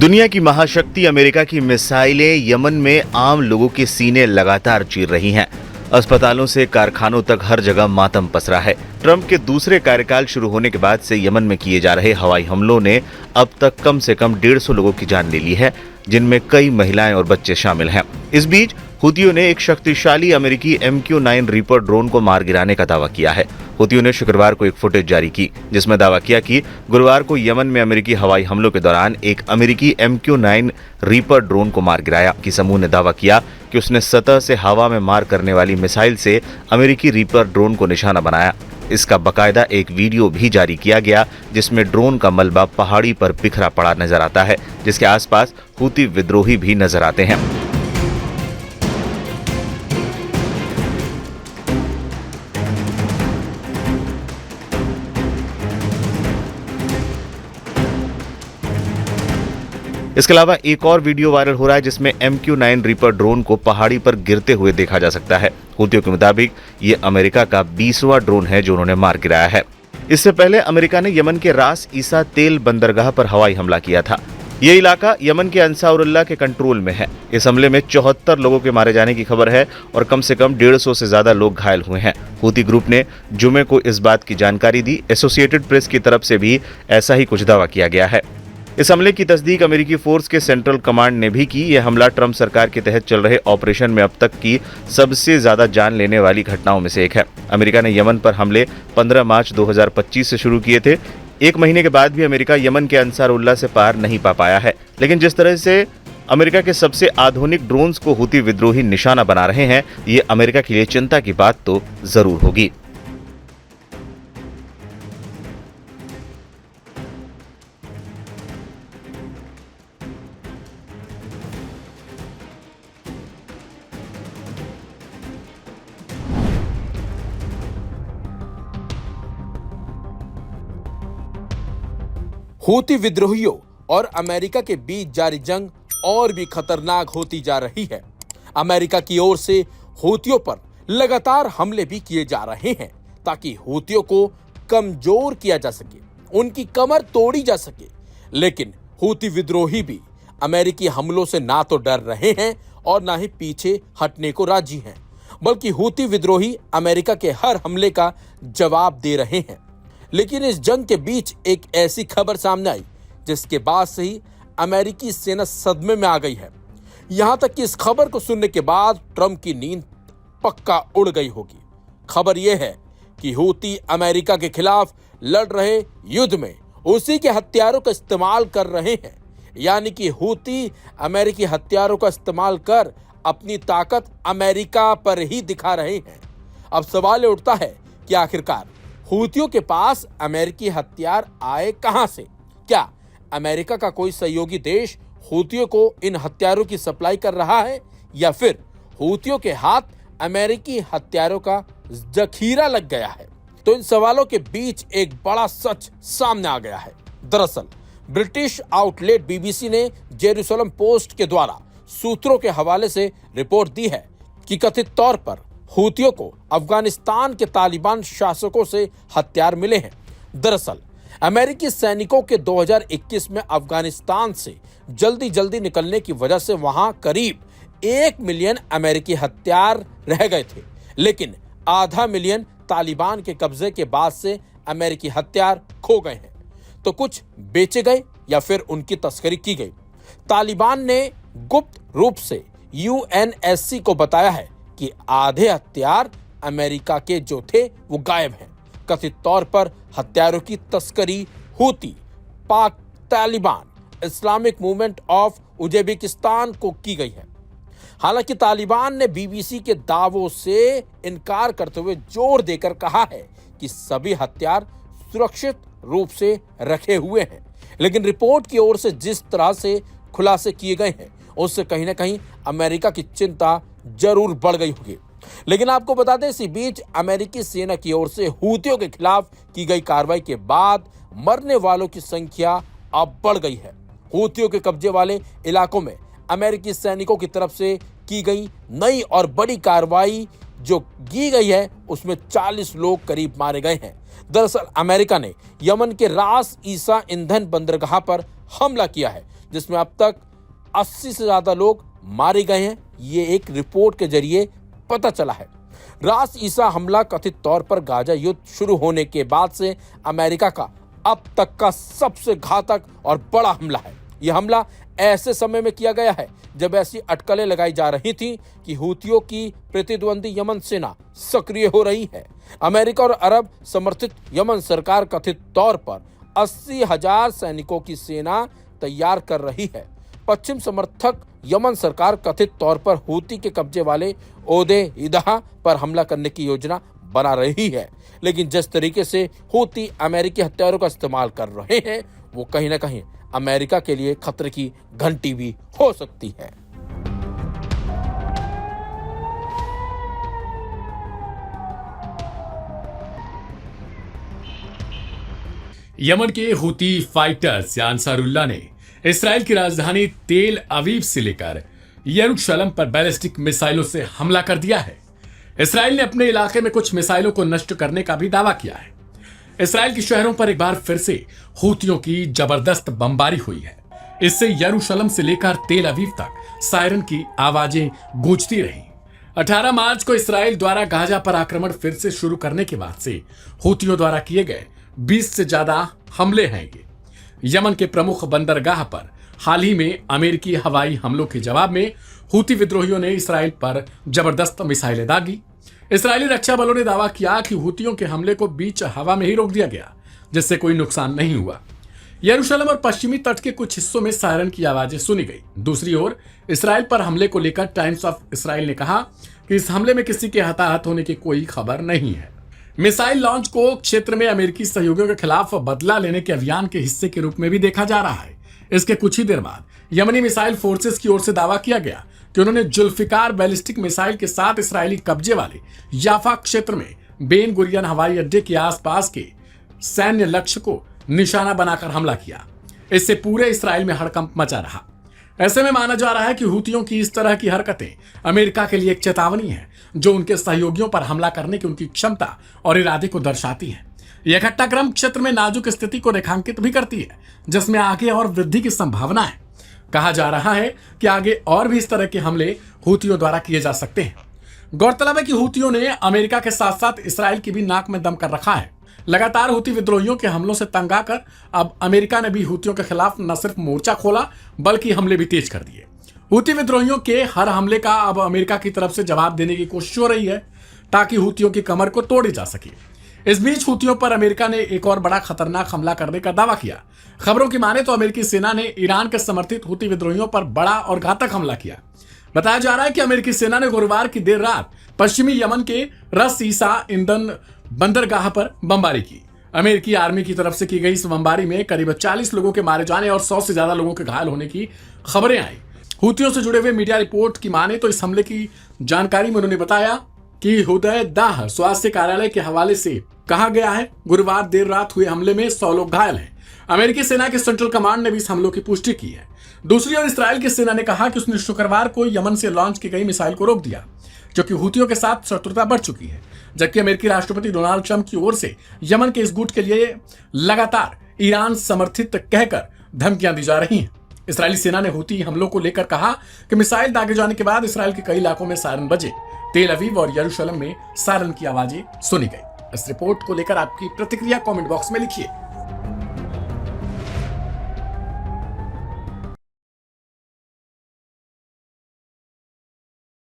दुनिया की महाशक्ति अमेरिका की मिसाइलें यमन में आम लोगों के सीने लगातार चीर रही हैं। अस्पतालों से कारखानों तक हर जगह मातम पसरा है। ट्रंप के दूसरे कार्यकाल शुरू होने के बाद से यमन में किए जा रहे हवाई हमलों ने अब तक कम से कम 150 लोगों की जान ले ली है, जिनमें कई महिलाएं और बच्चे शामिल हैं। इस बीच हुतियों ने एक शक्तिशाली अमेरिकी MQ-9 रीपर ड्रोन को मार गिराने का दावा किया है। हुतियों ने शुक्रवार को एक फुटेज जारी की, जिसमें दावा किया कि गुरुवार को यमन में अमेरिकी हवाई हमलों के दौरान एक अमेरिकी MQ-9 रीपर ड्रोन को मार गिराया। की समूह ने दावा किया कि उसने सतह से हवा में मार करने वाली मिसाइल से अमेरिकी रीपर ड्रोन को निशाना बनाया। इसका बकायदा एक वीडियो भी जारी किया गया, जिसमें ड्रोन का मलबा पहाड़ी पर बिखरा पड़ा नजर आता है, जिसके आसपास हुती विद्रोही भी नजर आते हैं। इसके अलावा एक और वीडियो वायरल हो रहा है, जिसमें MQ-9 रीपर ड्रोन को पहाड़ी पर गिरते हुए देखा जा सकता है। हुतियों के मुताबिक ये अमेरिका का 20वां ड्रोन है जो उन्होंने मार गिराया है। इससे पहले अमेरिका ने यमन के रास ईसा तेल बंदरगाह पर हवाई हमला किया था। ये इलाका यमन के अंसारुल्लाह के कंट्रोल में है। इस हमले में 74 लोगों के मारे जाने की खबर है और कम से कम 150 से ज्यादा लोग घायल हुए हैं। हुती ग्रुप ने जुमे को इस बात की जानकारी दी। एसोसिएटेड प्रेस की तरफ से भी ऐसा ही कुछ दावा किया गया है। इस हमले की तस्दीक अमेरिकी फोर्स के सेंट्रल कमांड ने भी की। यह हमला ट्रंप सरकार के तहत चल रहे ऑपरेशन में अब तक की सबसे ज्यादा जान लेने वाली घटनाओं में से एक है। अमेरिका ने यमन पर हमले 15 मार्च 2025 से शुरू किए थे। एक महीने के बाद भी अमेरिका यमन के अंसारुल्लाह से पार नहीं पा पाया है। लेकिन जिस तरह से अमेरिका के सबसे आधुनिक ड्रोन्स को हुती विद्रोही निशाना बना रहे हैं, ये अमेरिका के लिए चिंता की बात तो जरूर होगी। हूती विद्रोहियों और अमेरिका के बीच जारी जंग और भी खतरनाक होती जा रही है। अमेरिका की ओर से हूतियों पर लगातार हमले भी किए जा रहे हैं ताकि हूतियों को कमजोर किया जा सके, उनकी कमर तोड़ी जा सके। लेकिन हूती विद्रोही भी अमेरिकी हमलों से ना तो डर रहे हैं और ना ही पीछे हटने को राजी हैं, बल्कि हूती विद्रोही अमेरिका के हर हमले का जवाब दे रहे हैं। लेकिन इस जंग के बीच एक ऐसी खबर सामने आई जिसके बाद से ही अमेरिकी सेना सदमे में आ गई है। यहां तक कि इस खबर को सुनने के बाद ट्रंप की नींद पक्का उड़ गई होगी। खबर यह है कि हूती अमेरिका के खिलाफ लड़ रहे युद्ध में उसी के हथियारों का इस्तेमाल कर रहे हैं। यानी कि हूती अमेरिकी हथियारों का इस्तेमाल कर अपनी ताकत अमेरिका पर ही दिखा रहे हैं। अब सवाल उठता है कि आखिरकार हूतियों के पास अमेरिकी हथियार आए कहां से? क्या अमेरिका का कोई सहयोगी देश हूतियों को इन हथियारों की सप्लाई कर रहा है, या फिर हूतियों के हाथ अमेरिकी हथियारों का जखीरा लग गया है? तो इन सवालों के बीच एक बड़ा सच सामने आ गया है। दरअसल ब्रिटिश आउटलेट BBC ने जेरूसलम पोस्ट के द्वारा सूत्रों के हवाले से रिपोर्ट दी है कि कथित तौर पर हूतियों को अफगानिस्तान के तालिबान शासकों से हथियार मिले हैं। दरअसल अमेरिकी सैनिकों के 2021 में अफगानिस्तान से जल्दी निकलने की वजह से वहां करीब 1 मिलियन अमेरिकी हथियार रह गए थे, लेकिन आधा मिलियन तालिबान के कब्जे के बाद से अमेरिकी हथियार खो गए हैं। तो कुछ बेचे गए या फिर उनकी तस्करी की गई। तालिबान ने गुप्त रूप से UNSC को बताया है कि आधे हथियार अमेरिका के जो थे वो गायब हैं। कथित तौर पर हथियारों की तस्करी हूती, पाक Taliban, Islamic movement of Uzbekistan को की गई है। हालांकि तालिबान ने BBC के दावों से इनकार करते हुए जोर देकर कहा है कि सभी हथियार सुरक्षित रूप से रखे हुए हैं। लेकिन रिपोर्ट की ओर से जिस तरह से खुलासे किए गए हैं, उससे कहीं ना कहीं अमेरिका की चिंता जरूर बढ़ गई होगी। लेकिन आपको बता दें, इसी बीच अमेरिकी सेना की ओर से हूतियों के खिलाफ की गई कार्रवाई के बाद मरने वालों की संख्या अब बढ़ गई है। हूतियों के कब्जे वाले इलाकों में अमेरिकी सैनिकों की तरफ से की गई नई और बड़ी कार्रवाई जो की गई है, उसमें 40 लोग करीब मारे गए हैं। दरअसल अमेरिका ने यमन के रास ईसा ईंधन बंदरगाह पर हमला किया है, जिसमें अब तक 80 से ज्यादा लोग मारे गए हैं। ये एक रिपोर्ट के जरिए पता चला है। रास ईसा हमला कथित तौर पर गाजा युद्ध शुरू होने के बाद से अमेरिका का अब तक का सबसे घातक और बड़ा हमला है। यह हमला ऐसे समय में किया गया है जब ऐसी अटकलें लगाई जा रही थी कि हूतियों की प्रतिद्वंदी यमन सेना सक्रिय हो रही है। अमेरिका और अरब समर्थित यमन सरकार कथित तौर पर 80,000 सैनिकों की सेना तैयार कर रही है। पश्चिम समर्थक यमन सरकार कथित तौर पर हूती के कब्जे वाले ओदे ईदहा पर हमला करने की योजना बना रही है। लेकिन जिस तरीके से हूती अमेरिकी हथियारों का इस्तेमाल कर रहे हैं, वो कहीं ना कहीं अमेरिका के लिए खतरे की घंटी भी हो सकती है। यमन के हूती फाइटर्स या अंसारुल्लाह ने इसराइल की राजधानी तेल अवीव से लेकर यरूशलेम पर बैलिस्टिक मिसाइलों से हमला कर दिया है। इसराइल ने अपने इलाके में कुछ मिसाइलों को नष्ट करने का भी दावा किया है। इसराइल के शहरों पर एक बार फिर से हूतियों की जबरदस्त बमबारी हुई है। इससे यरूशलेम से लेकर तेल अवीव तक सायरन की आवाजें गूंजती रही। 18 मार्च को इसराइल द्वारा गाजा पर आक्रमण फिर से शुरू करने के बाद से हूतियों द्वारा किए गए 20 से ज्यादा हमले हैं। यमन के प्रमुख बंदरगाह पर हाल ही में अमेरिकी हवाई हमलों के जवाब में हूती विद्रोहियों ने इसराइल पर जबरदस्त मिसाइलें दागी। इसराइली रक्षा बलों ने दावा किया कि हूतियों के हमले को बीच हवा में ही रोक दिया गया, जिससे कोई नुकसान नहीं हुआ। यरूशलेम और पश्चिमी तट के कुछ हिस्सों में सायरन की आवाजें सुनी गई। दूसरी ओर इसराइल पर हमले को लेकर टाइम्स ऑफ इसराइल ने कहा कि इस हमले में किसी के हताहत होने की कोई खबर नहीं है। मिसाइल लॉन्च को क्षेत्र में अमेरिकी सहयोगियों के खिलाफ बदला लेने के अभियान के हिस्से के रूप में भी देखा जा रहा है। इसके कुछ ही देर बाद यमनी मिसाइल फोर्सेस की ओर से दावा किया गया कि उन्होंने जुल्फिकार बैलिस्टिक मिसाइल के साथ इसराइली कब्जे वाले याफा क्षेत्र में बेन गुरियन हवाई अड्डे के आसपास के सैन्य लक्ष्य को निशाना बनाकर हमला किया। इससे पूरे इसराइल में हड़कंप मचा रहा। ऐसे में माना जा रहा है कि हूतियों की इस तरह की हरकतें अमेरिका के लिए एक चेतावनी है, जो उनके सहयोगियों पर हमला करने की उनकी क्षमता और इरादे को दर्शाती है। यह घटनाक्रम क्षेत्र में नाजुक स्थिति को रेखांकित भी करती है, जिसमें आगे और वृद्धि की संभावना है। कहा जा रहा है कि आगे और भी इस तरह के हमले हूतियों द्वारा किए जा सकते हैं। गौरतलब है कि हूतियों ने अमेरिका के साथ साथ इसराइल की भी नाक में दम कर रखा है। लगातार हूती विद्रोहियों के हमलों से तंग आकर अब अमेरिका ने भी हूतियों के खिलाफ न सिर्फ मोर्चा खोला, बल्कि हमले भी तेज कर दिए। हूती विद्रोहियों के हर हमले का अब अमेरिका की तरफ से जवाब देने की कोशिश हो रही है, ताकि हूतियों की कमर को तोड़ी जा सके। इस बीच हूतियों पर अमेरिका ने एक और बड़ा खतरनाक हमला करने का दावा किया। खबरों की माने तो अमेरिकी सेना ने ईरान के समर्थित हूती विद्रोहियों पर बड़ा और घातक हमला किया। बताया जा रहा है कि अमेरिकी सेना ने गुरुवार की देर रात पश्चिमी यमन के रस ईसा ईंधन बंदरगाह पर बमबारी की। अमेरिकी आर्मी की तरफ से की गई इस बमबारी में करीब 40 लोगों के मारे जाने और 100 से ज्यादा लोगों के घायल होने की खबरें आई। हूतियों से जुड़े हुए मीडिया रिपोर्ट की माने तो इस हमले की जानकारी में उन्होंने बताया कि हुदैद दाह स्वास्थ्य कार्यालय के हवाले से कहा गया है, गुरुवार देर रात हुए हमले में 100 लोग घायल हैं। अमेरिकी सेना के सेंट्रल कमांड ने भी इस हमलों की पुष्टि की है। दूसरी ओर इसराइल की सेना ने कहा कि उसने शुक्रवार को यमन से लॉन्च की गई मिसाइल को रोक दिया, जो कि हूतियों के साथ शत्रुता बढ़ चुकी है। जबकि अमेरिकी राष्ट्रपति डोनाल्ड ट्रंप की ओर से यमन के इस गुट के लिए लगातार ईरान समर्थित कहकर धमकियां दी जा रही हैं। इस्राएली सेना ने हूती हमलों को लेकर कहा कि मिसाइल दागे जाने के बाद इसराइल के कई इलाकों में सायरन बजे। तेल अवीव और यरूशलेम में सायरन की आवाजें सुनी गई। इस रिपोर्ट को लेकर आपकी प्रतिक्रिया कमेंट बॉक्स में लिखिए।